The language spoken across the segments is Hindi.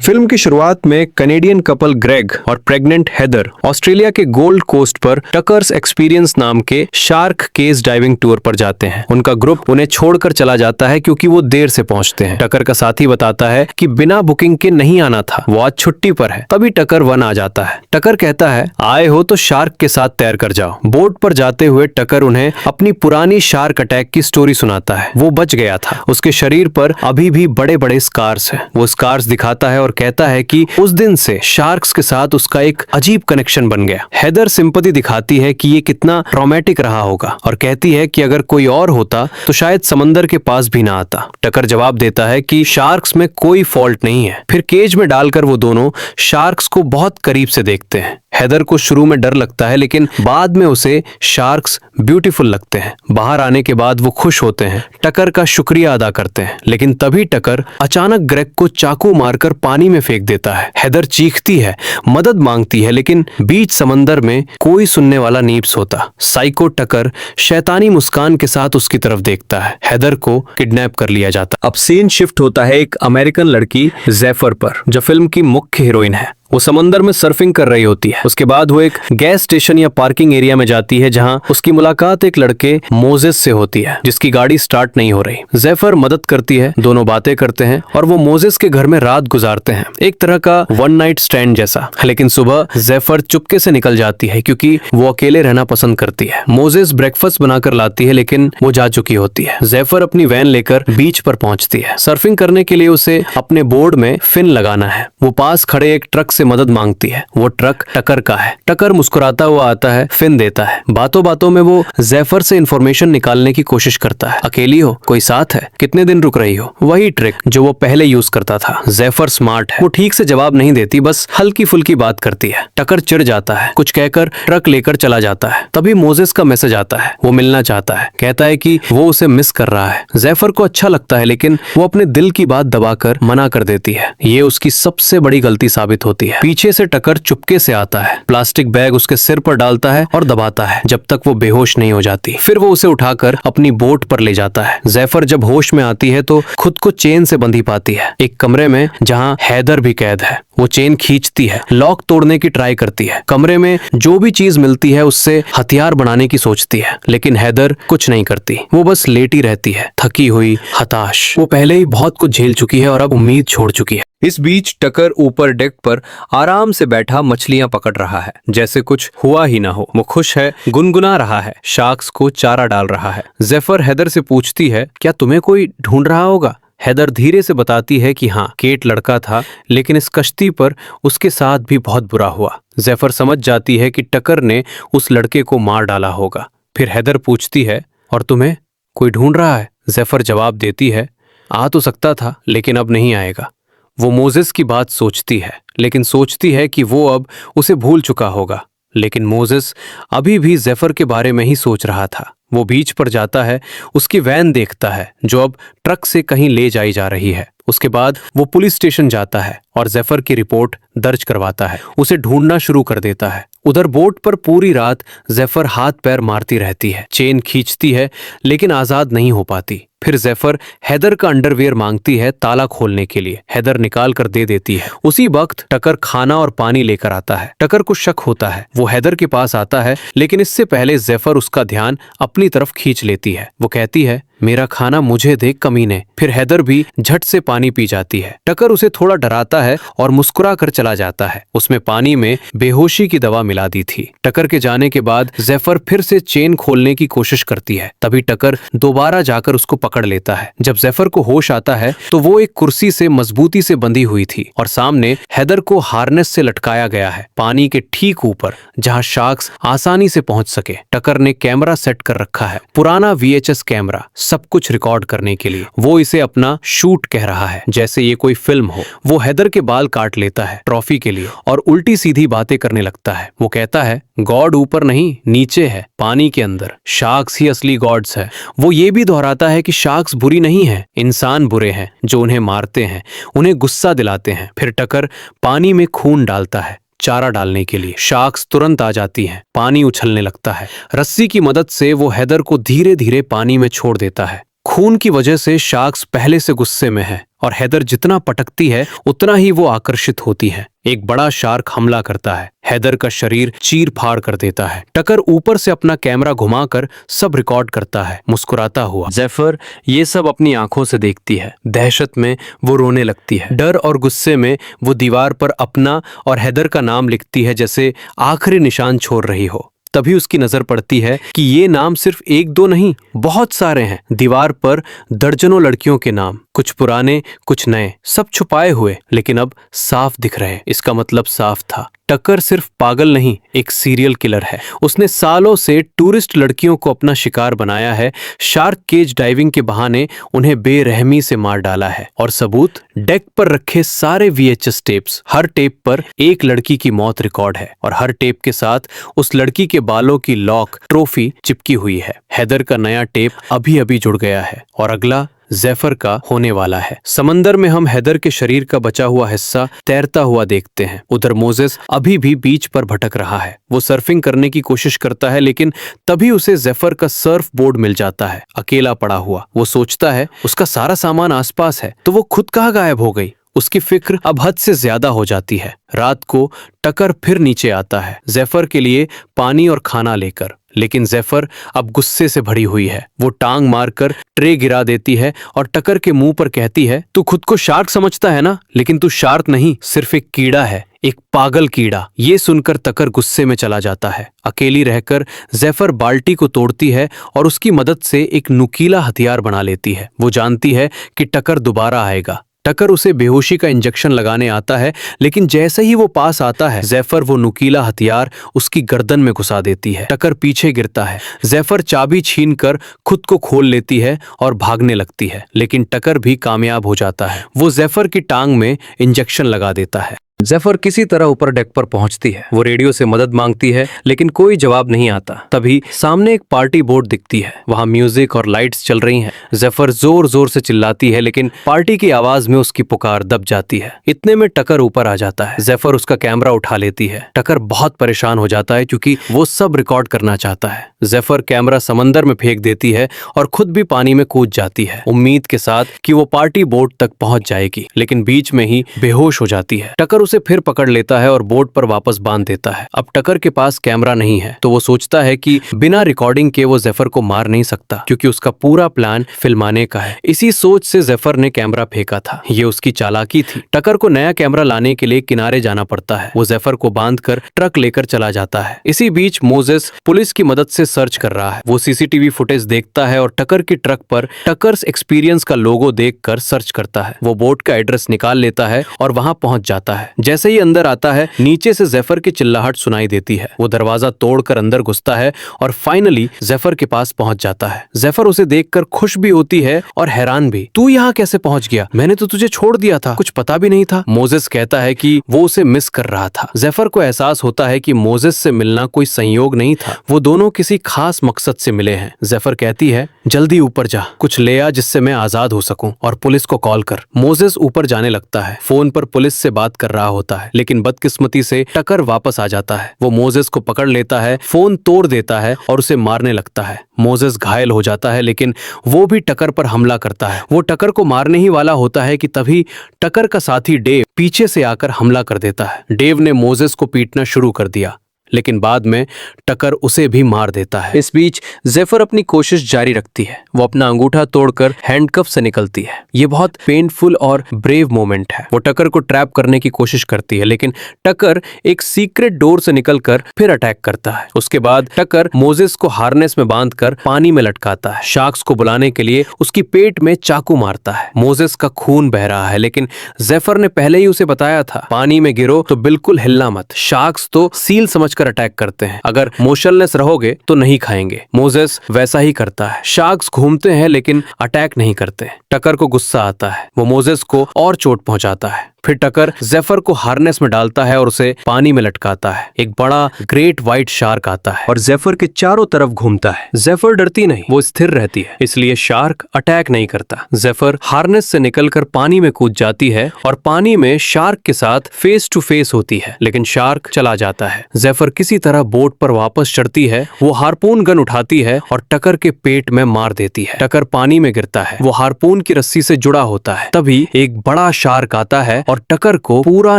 फिल्म की शुरुआत में कनेडियन कपल ग्रेग और प्रेग्नेंट हेदर ऑस्ट्रेलिया के गोल्ड कोस्ट पर टकर्स एक्सपीरियंस नाम के शार्क केस डाइविंग टूर पर जाते हैं। उनका ग्रुप उन्हें छोड़कर चला जाता है क्योंकि वो देर से पहुंचते हैं। टकर का साथी बताता है कि बिना बुकिंग के नहीं आना था, वो आज छुट्टी पर है। तभी टकर वन आ जाता है। टकर कहता है, आए हो तो शार्क के साथ तैर कर जाओ। बोट पर जाते हुए टकर उन्हें अपनी पुरानी शार्क अटैक की स्टोरी सुनाता है। वो बच गया था, उसके शरीर पर अभी भी बड़े बड़े स्कार्स हैं। वो स्कार्स दिखाता है और कहता है कि उस दिन से शार्क्स के साथ उसका एक अजीब कनेक्शन बन गया। हेदर सिंपैथी दिखाती है कि ये कितना ट्रॉमेटिक रहा होगा और कहती है कि अगर कोई और होता तो शायद समंदर के पास भी ना आता। टकर जवाब देता है कि शार्क्स में कोई फॉल्ट नहीं है। फिर केज में डालकर वो दोनों शार्क्स को बहुत करीब से देखते हैं। हेदर को शुरू में डर लगता है लेकिन बाद में उसे शार्क्स ब्यूटीफुल लगते हैं। बाहर आने के बाद वो खुश होते हैं, टकर का शुक्रिया अदा करते हैं। लेकिन तभी टकर अचानक ग्रेग को चाकू मारकर पानी में फेंक देता है। हेदर चीखती है, मदद मांगती है, लेकिन बीच समंदर में कोई सुनने वाला नहीं सोता। साइको टकर शैतानी मुस्कान के साथ उसकी तरफ देखता है। हेदर को किडनैप कर लिया जाता। अब सीन शिफ्ट होता है एक अमेरिकन लड़की जेफर पर, जो फिल्म की मुख्य हीरोइन है। वो समंदर में सर्फिंग कर रही होती है। उसके बाद वो एक गैस स्टेशन या पार्किंग एरिया में जाती है जहां उसकी मुलाकात एक लड़के मोजेस से होती है जिसकी गाड़ी स्टार्ट नहीं हो रही। जेफर मदद करती है, दोनों बातें करते हैं और वो मोजेस के घर में रात गुजारते हैं, एक तरह का वन नाइट स्टैंड जैसा। लेकिन सुबह जेफर चुपके से निकल जाती है क्योंकि वो अकेले रहना पसंद करती है। मोजेस ब्रेकफास्ट बनाकर लाती है लेकिन वो जा चुकी होती है। जेफर अपनी वैन लेकर बीच पर पहुंचती है। सर्फिंग करने के लिए उसे अपने बोर्ड में फिन लगाना है। वो पास खड़े एक ट्रक मदद मांगती है। वो ट्रक टकर का है। टकर मुस्कुराता हुआ आता है, फिन देता है। बातों बातों में वो जेफर से इंफॉर्मेशन निकालने की कोशिश करता है। अकेली हो, कोई साथ है, कितने दिन रुक रही हो? वही ट्रिक जो वो पहले यूज करता था। जेफर स्मार्ट है, वो ठीक से जवाब नहीं देती, बस हल्की फुल्की बात करती है। टकर चिढ़ जाता है, कुछ कहकर ट्रक लेकर चला जाता है। तभी मोजेस का मैसेज आता है। वो मिलना चाहता है, कहता है कि वो उसे मिस कर रहा है। जेफर को अच्छा लगता है लेकिन वो अपने दिल की बात दबाकर मना कर देती है। ये उसकी सबसे बड़ी गलती साबित होती है। पीछे से टकर चुपके से आता है, प्लास्टिक बैग उसके सिर पर डालता है और दबाता है जब तक वो बेहोश नहीं हो जाती। फिर वो उसे उठाकर अपनी बोट पर ले जाता है। जेफर जब होश में आती है तो खुद को चेन से बंधी पाती है, एक कमरे में जहां हैदर भी कैद है। वो चेन खींचती है, लॉक तोड़ने की ट्राई करती है। कमरे में जो भी चीज मिलती है उससे हथियार बनाने की सोचती है, लेकिन हैदर कुछ नहीं करती। वो बस लेटी रहती है, थकी हुई, हताश। वो पहले ही बहुत कुछ झेल चुकी है और अब उम्मीद छोड़ चुकी है। इस बीच टकर ऊपर डेक पर आराम से बैठा मछलियां पकड़ रहा है, जैसे कुछ हुआ ही ना हो। वो खुश है, गुनगुना रहा है, शार्क्स को चारा डाल रहा है। जेफर हेदर से पूछती है, क्या तुम्हें कोई ढूंढ रहा होगा? हेदर धीरे से बताती है कि हाँ, केट लड़का था, लेकिन इस कश्ती पर उसके साथ भी बहुत बुरा हुआ। जेफर समझ जाती है कि टकर ने उस लड़के को मार डाला होगा। फिर हेदर पूछती है, और तुम्हें कोई ढूंढ रहा है? जेफर जवाब देती है, आ तो सकता था लेकिन अब नहीं आएगा। वो मोजेस की बात सोचती है, लेकिन सोचती है कि वो अब उसे भूल चुका होगा। लेकिन मोजेस अभी भी जेफर के बारे में ही सोच रहा था। वो बीच पर जाता है, उसकी वैन देखता है जो अब ट्रक से कहीं ले जाई जा रही है। उसके बाद वो पुलिस स्टेशन जाता है और जेफर की रिपोर्ट दर्ज करवाता है। उसे ढूंढना शुरू कर देता है। उधर बोट पर पूरी रात जेफर हाथ पैर मारती रहती है, चेन खींचती है लेकिन आजाद नहीं हो पाती। फिर जेफर हेदर का अंडरवियर मांगती है ताला खोलने के लिए। हेदर निकाल कर दे देती है। उसी वक्त टकर खाना और पानी लेकर आता है। टकर को शक होता है, वो हेदर के पास आता है, लेकिन इससे पहले जेफर उसका ध्यान अपनी तरफ खींच लेती है। वो कहती है, मेरा खाना मुझे दे कमीने। फिर हेदर भी झट से पानी पी जाती है। टकर उसे थोड़ा डराता है और मुस्कुरा कर चला जाता है। उसमें पानी में बेहोशी की दवा मिला दी थी। टकर के जाने के बाद जेफर फिर से चेन खोलने की कोशिश करती है। तभी टकर दोबारा जाकर उसको पकड़ लेता है। जब जेफर को होश आता है तो वो एक कुर्सी से मजबूती से बंधी हुई थी और सामने हेदर को हार्नेस से लटकाया गया है, पानी के ठीक ऊपर, जहां शार्क्स आसानी से पहुंच सके। टकर ने कैमरा सेट कर रखा है, पुराना VHS कैमरा, सब कुछ रिकॉर्ड करने के लिए। वो इसे अपना शूट कह रहा है, जैसे ये कोई फिल्म हो। वो हेदर के बाल काट लेता है ट्रॉफी के लिए और उल्टी सीधी बातें करने लगता है। वो कहता है, गॉड ऊपर नहीं, नीचे है, पानी के अंदर। शार्क्स ही असली गॉड्स है। वो ये भी दोहराता है कि शार्क्स बुरी नहीं है, इंसान बुरे हैं जो उन्हें मारते हैं, उन्हें गुस्सा दिलाते हैं। फिर टकर पानी में खून डालता है चारा डालने के लिए। शार्क्स तुरंत आ जाती हैं, पानी उछलने लगता है। रस्सी की मदद से वो हेदर को धीरे धीरे पानी में छोड़ देता है। खून की वजह से शार्क्स पहले से गुस्से में है और हेदर जितना पटकती है उतना ही वो आकर्षित होती है। एक बड़ा शार्क हमला करता है, हेदर का शरीर चीर फाड़ कर देता है। टकर ऊपर से अपना कैमरा घुमाकर सब रिकॉर्ड करता है, मुस्कुराता हुआ। जेफर ये सब अपनी आंखों से देखती है। दहशत में वो रोने लगती है। डर और गुस्से में वो दीवार पर अपना और हेदर का नाम लिखती है, जैसे आखिरी निशान छोड़ रही हो। तभी उसकी नजर पड़ती है कि ये नाम सिर्फ एक दो नहीं, बहुत सारे हैं। दीवार पर दर्जनों लड़कियों के नाम, कुछ पुराने कुछ नए, सब छुपाए हुए लेकिन अब साफ दिख रहे। इसका मतलब साफ था, टकर सिर्फ पागल नहीं, एक सीरियल किलर है। उसने सालों से टूरिस्ट लड़कियों को अपना शिकार बनाया है, शार्क केज डाइविंग के बहाने उन्हें बेरहमी से मार डाला है। और सबूत, डेक पर रखे सारे VHS टेप्स। हर टेप पर एक लड़की की मौत रिकॉर्ड है और हर टेप के साथ उस लड़की के बालों की लॉक ट्रॉफी चिपकी हुई है। हेदर का नया टेप अभी अभी जुड़ गया है और अगला जेफर का होने वाला है। समंदर में हम हेदर के शरीर का बचा हुआ हिस्सा तैरता हुआ देखते हैं। उधर मोजेस अभी भी बीच पर भटक रहा है। वो सर्फिंग करने की कोशिश करता है लेकिन तभी उसे जेफर का सर्फ बोर्ड मिल जाता है, अकेला पड़ा हुआ। वो सोचता है उसका सारा सामान आसपास है, तो वो खुद कहाँ गायब हो गई। उसकी फिक्र अब हद से ज्यादा हो जाती है। रात को टकर फिर नीचे आता है, जेफर के लिए पानी और खाना लेकर। लेकिन जेफर अब गुस्से से भरी हुई है। वो टांग मारकर ट्रे गिरा देती है और टकर के मुंह पर कहती है, तू खुद को शार्क समझता है ना, लेकिन तू शार्क नहीं, सिर्फ एक कीड़ा है, एक पागल कीड़ा। ये सुनकर टकर गुस्से में चला जाता है। अकेली रहकर जेफर बाल्टी को तोड़ती है और उसकी मदद से एक नुकीला हथियार बना लेती है। वो जानती है कि टकर दोबारा आएगा। टकर उसे बेहोशी का इंजेक्शन लगाने आता है, लेकिन जैसे ही वो पास आता है, जेफर वो नुकीला हथियार उसकी गर्दन में घुसा देती है। टकर पीछे गिरता है। जेफर चाबी छीनकर खुद को खोल लेती है और भागने लगती है, लेकिन टकर भी कामयाब हो जाता है। वो जेफर की टांग में इंजेक्शन लगा देता है। जेफर किसी तरह ऊपर डेक पर पहुंचती है। वो रेडियो से मदद मांगती है लेकिन कोई जवाब नहीं आता। तभी सामने एक पार्टी बोर्ड दिखती है। वहां म्यूजिक और लाइट्स चल रही हैं। जेफर जोर जोर से चिल्लाती है लेकिन पार्टी की आवाज में उसकी पुकार दब जाती है। इतने में टकर ऊपर आ जाता है। जेफर उसका कैमरा उठा लेती है। टकर बहुत परेशान हो जाता है क्योंकि वो सब रिकॉर्ड करना चाहता है। जेफर कैमरा समंदर में फेंक देती है और खुद भी पानी में कूद जाती है, उम्मीद के साथ कि वो पार्टी बोट तक पहुंच जाएगी, लेकिन बीच में ही बेहोश हो जाती है। टकर उसे फिर पकड़ लेता है और बोट पर वापस बांध देता है। अब टकर के पास कैमरा नहीं है, तो वो सोचता है कि बिना रिकॉर्डिंग के वो जेफर को मार नहीं सकता, क्योंकि उसका पूरा प्लान फिल्माने का है। इसी सोच से जेफर ने कैमरा फेंका था। ये उसकी चालाकी थी। टकर को नया कैमरा लाने के लिए किनारे जाना पड़ता है। वो जेफर को बांधकर ट्रक लेकर चला जाता है। इसी बीच मोजेस पुलिस की मदद से सर्च कर रहा है। वो CCTV फुटेज देखता है और टकर की ट्रक पर टकर्स एक्सपीरियंस का लोगो देखकर सर्च करता है। वो बोट का एड्रेस निकाल लेता है और वहां पहुंच जाता है। जैसे ही अंदर आता है, नीचे से जेफर की चिल्लाहट सुनाई देती है। वो दरवाजा तोड़कर अंदर घुसता है और फाइनली जेफर के पास पहुंच जाता है। जेफर उसे देखकर खुश भी होती है और हैरान भी। तू यहाँ कैसे पहुंच गया? मैंने तो तुझे छोड़ दिया था, कुछ पता भी नहीं था। मोजेस कहता है कि वो उसे मिस कर रहा था। जेफर को एहसास होता है कि मोजेस से मिलना कोई संयोग नहीं था, वो दोनों किसी खास मकसद से मिले हैं। जेफर कहती है, जल्दी ऊपर जा, कुछ ले आ जिससे मैं आजाद हो सकूं, और पुलिस को कॉल कर। मोजेस ऊपर जाने लगता है। फोन पर पुलिस से बात कर रहा होता है, लेकिन बदकिस्मती से टकर वापस आ जाता है। वो मोजेस को पकड़ लेता है, फोन तोड़ देता है और उसे मारने लगता है। मोजेस घायल हो जाता है, लेकिन वो भी टकर पर हमला करता है। वो टकर को मारने ही वाला होता है कि तभी टकर का साथी डेव पीछे से आकर हमला कर देता है। डेव ने मोजेस को पीटना शुरू कर दिया, लेकिन बाद में टकर उसे भी मार देता है। इस बीच जेफर अपनी कोशिश जारी रखती है। वो अपना अंगूठा तोड़कर हैंडकफ से निकलती है। ये बहुत पेनफुल और ब्रेव मोमेंट है। वो टकर को ट्रैप करने की कोशिश करती है, लेकिन टकर एक सीक्रेट डोर से निकलकर फिर अटैक करता है। उसके बाद टकर मोजेस को हार्नेस में बांधकर पानी में लटकाता है। शार्क्स को बुलाने के लिए उसकी पेट में चाकू मारता है। मोजेस का खून बह रहा है, लेकिन जेफर ने पहले ही उसे बताया था, पानी में गिरो तो बिल्कुल हिलना मत। शार्क्स तो सील समझकर अटैक करते हैं, अगर मोशनलेस रहोगे तो नहीं खाएंगे। मोजेस वैसा ही करता है। शार्क्स घूमते हैं लेकिन अटैक नहीं करते। टकर को गुस्सा आता है। वो मोजेस को और चोट पहुंचाता है। फिर टकर जेफर को हार्नेस में डालता है और उसे पानी में लटकाता है। एक बड़ा ग्रेट व्हाइट शार्क आता है और जेफर के चारों तरफ घूमता है। जेफर डरती नहीं, वो स्थिर रहती है, इसलिए शार्क अटैक नहीं करता। जेफर हार्नेस से निकलकर पानी में कूद जाती है और पानी में शार्क के साथ फेस टू फेस होती है, लेकिन शार्क चला जाता है। जेफर किसी तरह बोट पर वापस चढ़ती है। वो हार्पून गन उठाती है और टकर के पेट में मार देती है। टकर पानी में गिरता है। वो हार्पून की रस्सी से जुड़ा होता है। तभी एक बड़ा शार्क आता है और टकर को पूरा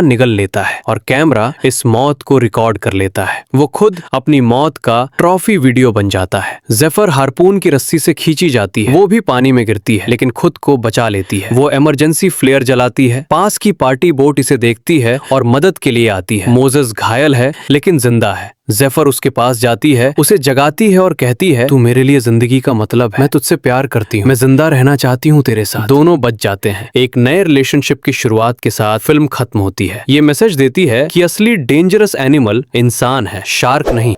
निगल लेता है और कैमरा इस मौत को रिकॉर्ड कर लेता है। वो खुद अपनी मौत का ट्रॉफी वीडियो बन जाता है। जेफर हार्पून की रस्सी से खींची जाती है। वो भी पानी में गिरती है, लेकिन खुद को बचा लेती है। वो इमरजेंसी फ्लेयर जलाती है। पास की पार्टी बोट इसे देखती है और मदद के लिए आती है। मोजेस घायल है लेकिन जिंदा है। जेफर उसके पास जाती है, उसे जगाती है और कहती है, तू मेरे लिए जिंदगी का मतलब है। मैं तुझसे प्यार करती हूँ, मैं जिंदा रहना चाहती हूँ तेरे साथ। दोनों बच जाते हैं। एक नए रिलेशनशिप की शुरुआत के साथ फिल्म खत्म होती है। ये मैसेज देती है कि असली डेंजरस एनिमल इंसान है, शार्क नहीं।